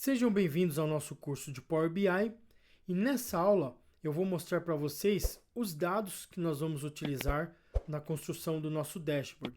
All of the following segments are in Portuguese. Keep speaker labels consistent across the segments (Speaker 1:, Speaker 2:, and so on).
Speaker 1: Sejam bem-vindos ao nosso curso de Power BI e nessa aula eu vou mostrar para vocês os dados que nós vamos utilizar na construção do nosso dashboard.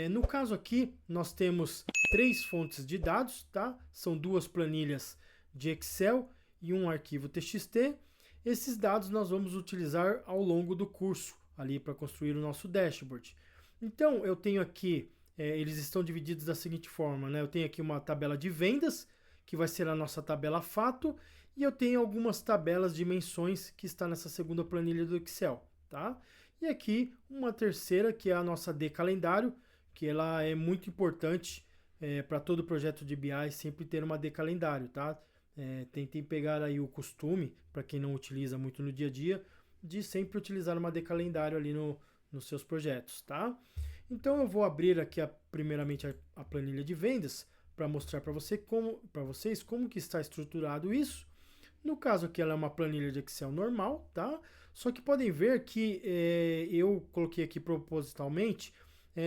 Speaker 1: No caso aqui nós temos três fontes de dados, tá? São duas planilhas de Excel e um arquivo TXT. Esses dados nós vamos utilizar ao longo do curso ali para construir o nosso dashboard. Então eu tenho aqui, eles estão divididos da seguinte forma, né? Eu tenho aqui uma tabela de vendas, que vai ser a nossa tabela fato, e eu tenho algumas tabelas de menções que está nessa segunda planilha do Excel, tá? E aqui uma terceira, que é a nossa de calendário, que ela é muito importante para todo projeto de BI, sempre ter uma de calendário, tá? Tentem pegar aí o costume, para quem não utiliza muito no dia a dia, de sempre utilizar uma de calendário ali nos seus projetos, tá? Então eu vou abrir aqui primeiramente a planilha de vendas, para mostrar para vocês como que está estruturado isso. No caso aqui ela é uma planilha de Excel normal, tá? Só que podem ver que eu coloquei aqui propositalmente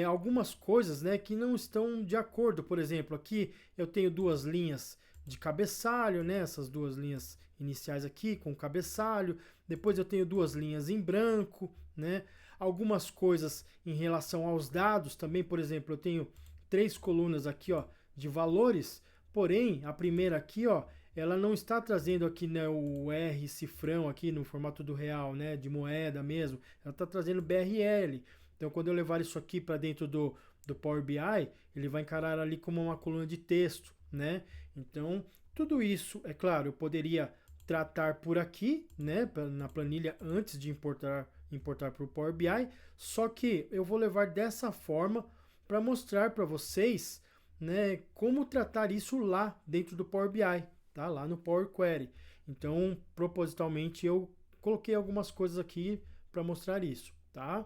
Speaker 1: algumas coisas, né, que não estão de acordo. Por exemplo, aqui eu tenho duas linhas de cabeçalho, né, essas duas linhas iniciais aqui com cabeçalho. Depois eu tenho duas linhas em branco, né? Algumas coisas em relação aos dados também, por exemplo, eu tenho três colunas aqui, ó, de valores, porém a primeira aqui, ó, ela não está trazendo aqui, né, o R cifrão aqui no formato do real, né, de moeda mesmo, ela está trazendo BRL. Então quando eu levar isso aqui para dentro do Power BI, ele vai encarar ali como uma coluna de texto, né? Então tudo isso, é claro, eu poderia tratar por aqui, né, na planilha antes de importar para o Power BI, só que eu vou levar dessa forma para mostrar para vocês, né, como tratar isso lá dentro do Power BI, tá? Lá no Power Query. Então, propositalmente, eu coloquei algumas coisas aqui para mostrar isso, tá?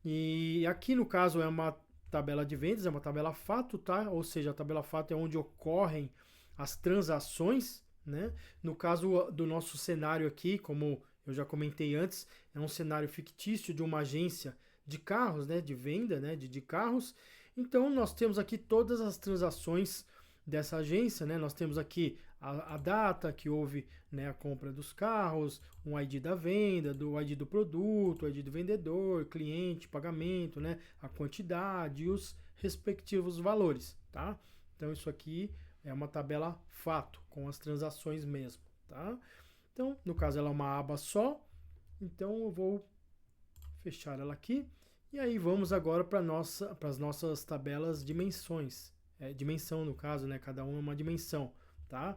Speaker 1: E aqui, no caso, é uma tabela de vendas, é uma tabela fato, tá? Ou seja, a tabela fato é onde ocorrem as transações, né? No caso do nosso cenário aqui, como eu já comentei antes, é um cenário fictício de uma agência de carros, né, de venda, né, de carros. Então nós temos aqui todas as transações dessa agência, né? Nós temos aqui a data que houve, né, a compra dos carros, um ID da venda, do ID do produto, ID do vendedor, cliente, pagamento, né, a quantidade e os respectivos valores, tá? Então isso aqui é uma tabela fato com as transações mesmo, tá? Então, no caso ela é uma aba só, então eu vou fechar ela aqui. E aí vamos agora para as nossas tabelas dimensões. Dimensão no caso, né? Cada uma é uma dimensão, tá?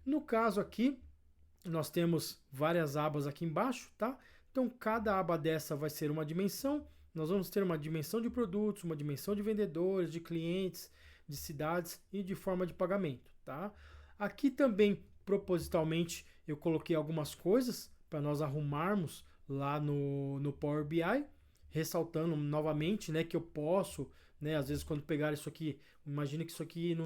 Speaker 1: No caso aqui, nós temos várias abas aqui embaixo, tá? Então cada aba dessa vai ser uma dimensão. Nós vamos ter uma dimensão de produtos, uma dimensão de vendedores, de clientes, de cidades e de forma de pagamento, tá? Aqui também, propositalmente, eu coloquei algumas coisas para nós arrumarmos lá no Power BI, ressaltando novamente, né, que eu posso, né, às vezes quando pegar isso aqui, imagine que isso aqui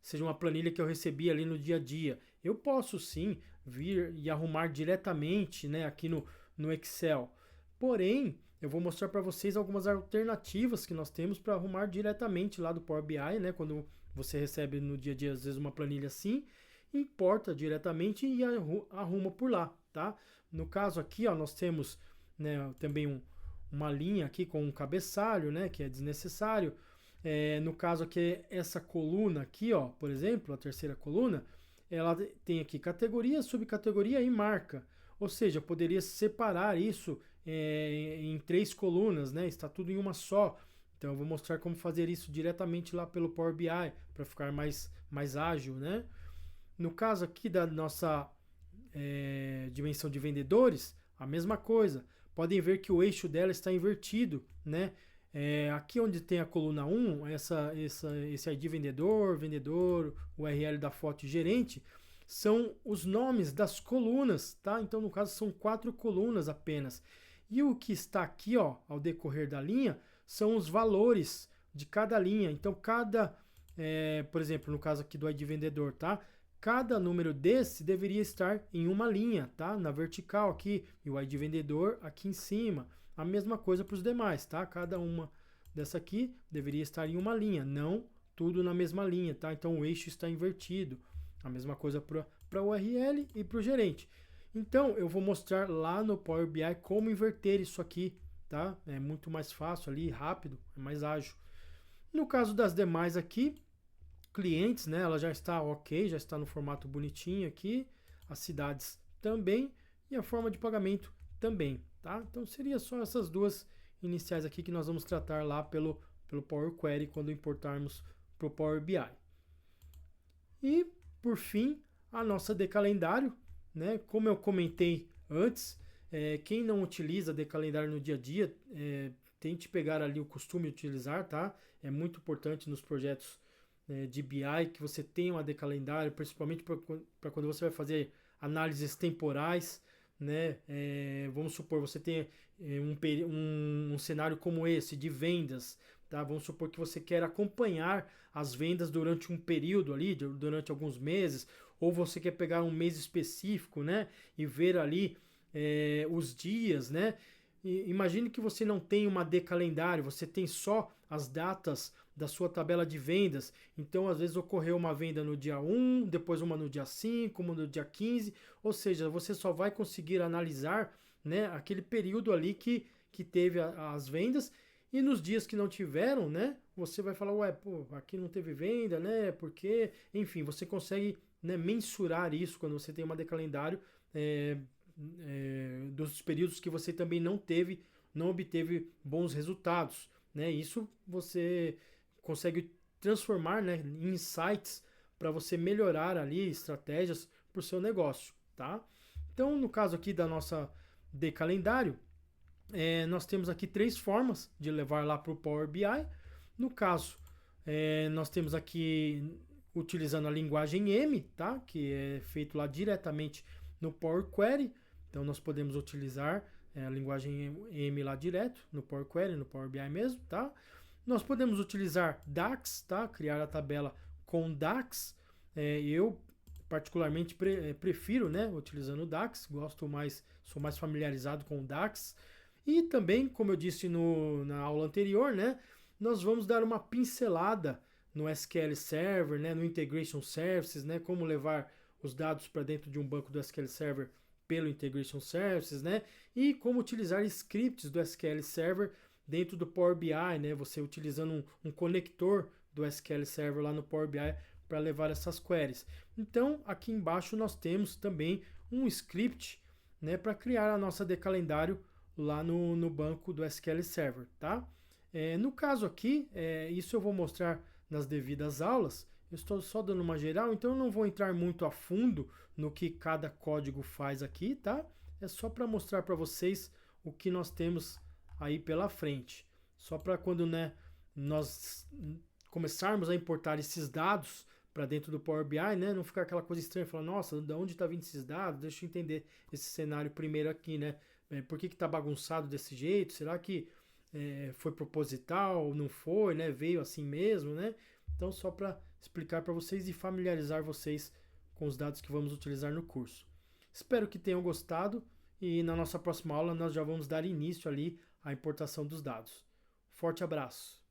Speaker 1: seja uma planilha que eu recebi ali no dia a dia, eu posso sim vir e arrumar diretamente, né, aqui no Excel. Porém, eu vou mostrar para vocês algumas alternativas que nós temos para arrumar diretamente lá do Power BI, né, quando você recebe no dia a dia às vezes uma planilha assim, importa diretamente e arruma por lá, tá? No caso aqui, ó, nós temos, né, também uma linha aqui com um cabeçalho, né, que é desnecessário. No caso aqui, essa coluna aqui, ó, por exemplo, a terceira coluna, ela tem aqui categoria, subcategoria e marca. Ou seja, eu poderia separar isso em três colunas, né? Está tudo em uma só. Então eu vou mostrar como fazer isso diretamente lá pelo Power BI para ficar mais ágil, né? No caso aqui da nossa dimensão de vendedores, a mesma coisa. Podem ver que o eixo dela está invertido, né? Aqui onde tem a coluna 1, esse ID vendedor, o URL da foto e gerente, são os nomes das colunas, tá? Então, no caso, são 4 colunas apenas. E o que está aqui, ó, ao decorrer da linha, são os valores de cada linha. Então, por exemplo, no caso aqui do ID vendedor, tá? Cada número desse deveria estar em uma linha, tá? Na vertical aqui, e o ID vendedor aqui em cima. A mesma coisa para os demais, tá? Cada uma dessa aqui deveria estar em uma linha, não tudo na mesma linha, tá? Então o eixo está invertido. A mesma coisa para o URL e para o gerente. Então, eu vou mostrar lá no Power BI como inverter isso aqui, tá? É muito mais fácil ali, rápido, é mais ágil. No caso das demais aqui, clientes, né? Ela já está ok, já está no formato bonitinho aqui. As cidades também e a forma de pagamento também, tá? Então, seria só essas duas iniciais aqui que nós vamos tratar lá pelo Power Query quando importarmos para o Power BI. E, por fim, a nossa decalendário, né? Como eu comentei antes, quem não utiliza decalendário no dia a dia, tente pegar ali o costume de utilizar, tá? É muito importante nos projetos de BI que você tenha uma decalendário, principalmente para quando você vai fazer análises temporais, né? Vamos supor, você tem um cenário como esse de vendas, tá? Vamos supor que você quer acompanhar as vendas durante um período ali, durante alguns meses, ou você quer pegar um mês específico, né? E ver ali os dias, né? Imagine que você não tem uma decalendário, você tem só as datas da sua tabela de vendas. Então, às vezes, ocorreu uma venda no dia 1, depois uma no dia 5, uma no dia 15. Ou seja, você só vai conseguir analisar, né, aquele período ali que teve as vendas. E nos dias que não tiveram, né, você vai falar, ué, pô, aqui não teve venda, né, porque... Enfim, você consegue, né, mensurar isso quando você tem uma decalendário dos períodos que você também não obteve bons resultados, né? Isso você consegue transformar, né, em insights para você melhorar ali estratégias para o seu negócio, tá? Então, no caso aqui da nossa decalendário, nós temos aqui 3 formas de levar lá para o Power BI. No caso, nós temos aqui utilizando a linguagem M, tá? Que é feito lá diretamente no Power Query. Então, nós podemos utilizar a linguagem M lá direto no Power Query, no Power BI mesmo, tá? Nós podemos utilizar DAX, tá? Criar a tabela com DAX. Eu particularmente prefiro, né, utilizando o DAX, sou mais familiarizado com o DAX. E também, como eu disse na aula anterior, né, nós vamos dar uma pincelada no SQL Server, né, no Integration Services, né, como levar os dados para dentro de um banco do SQL Server pelo Integration Services, né, e como utilizar scripts do SQL Server dentro do Power BI, né, você utilizando um conector do SQL Server lá no Power BI para levar essas queries. Então, aqui embaixo nós temos também um script, né, para criar a nossa decalendário lá no banco do SQL Server, tá? No caso aqui, isso eu vou mostrar nas devidas aulas. Eu estou só dando uma geral, então eu não vou entrar muito a fundo no que cada código faz aqui, tá? É só para mostrar para vocês o que nós temos aí pela frente. Só para quando, né, nós começarmos a importar esses dados para dentro do Power BI, né, não ficar aquela coisa estranha, falar, nossa, de onde está vindo esses dados? Deixa eu entender esse cenário primeiro aqui, né? Por que está bagunçado desse jeito? Será que foi proposital? Não foi, né? Veio assim mesmo, né? Então, só para explicar para vocês e familiarizar vocês com os dados que vamos utilizar no curso. Espero que tenham gostado e na nossa próxima aula nós já vamos dar início ali à importação dos dados. Forte abraço!